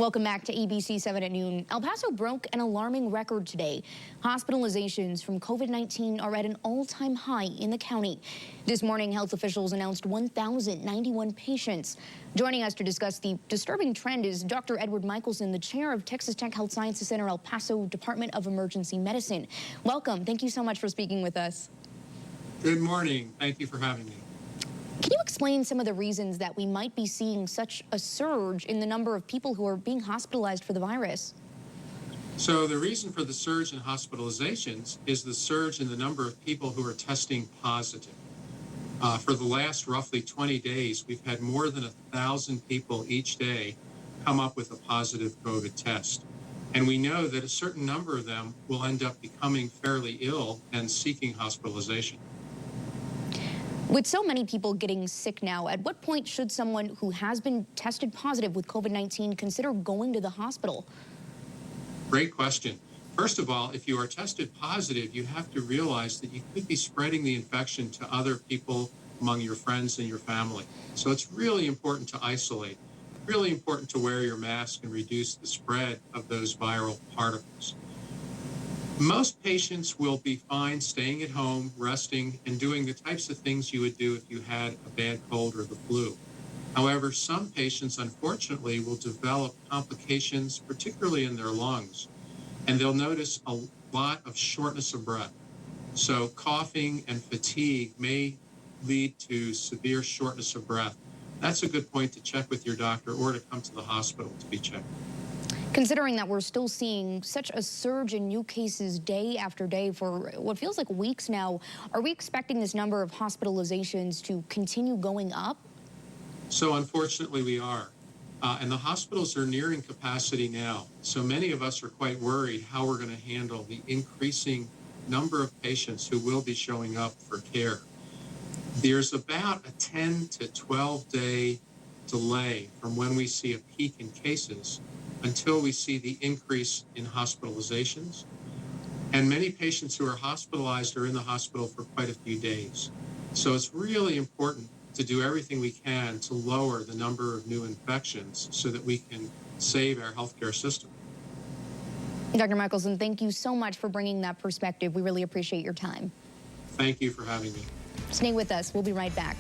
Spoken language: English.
Welcome back to ABC 7 at noon. El Paso broke an alarming record today. Hospitalizations from COVID-19 are at an all-time high in the county. This morning, health officials announced 1,091 patients. Joining us to discuss the disturbing trend is Dr. Edward Michelson, the chair of Texas Tech Health Sciences Center El Paso Department of Emergency Medicine. Welcome. Thank you so much for speaking with us. Good morning. Thank you for having me. Can you explain some of the reasons that we might be seeing such a surge in the number of people who are being hospitalized for the virus? So the reason for the surge in hospitalizations is the surge in the number of people who are testing positive. For the last roughly 20 days, we've had more than 1,000 people each day come up with a positive COVID test. And we know that a certain number of them will end up becoming fairly ill and seeking hospitalization. With so many people getting sick now, at what point should someone who has been tested positive with COVID-19 consider going to the hospital? Great question. First of all, if you are tested positive, you have to realize that you could be spreading the infection to other people among your friends and your family. So it's really important to isolate, really important to wear your mask and reduce the spread of those viral particles. Most patients will be fine staying at home, resting, and doing the types of things you would do if you had a bad cold or the flu. However, some patients, unfortunately, will develop complications, particularly in their lungs, and they'll notice a lot of shortness of breath. So coughing and fatigue may lead to severe shortness of breath. That's a good point to check with your doctor or to come to the hospital to be checked. Considering that we're still seeing such a surge in new cases day after day for what feels like weeks now, are we expecting this number of hospitalizations to continue going up? So unfortunately we are. And the hospitals are nearing capacity now. So many of us are quite worried how we're going to handle the increasing number of patients who will be showing up for care. There's about a 10 to 12 day delay from when we see a peak in cases until we see the increase in hospitalizations. And many patients who are hospitalized are in the hospital for quite a few days. So it's really important to do everything we can to lower the number of new infections so that we can save our healthcare system. Dr. Michelson, thank you so much for bringing that perspective. We really appreciate your time. Thank you for having me. Stay with us. We'll be right back.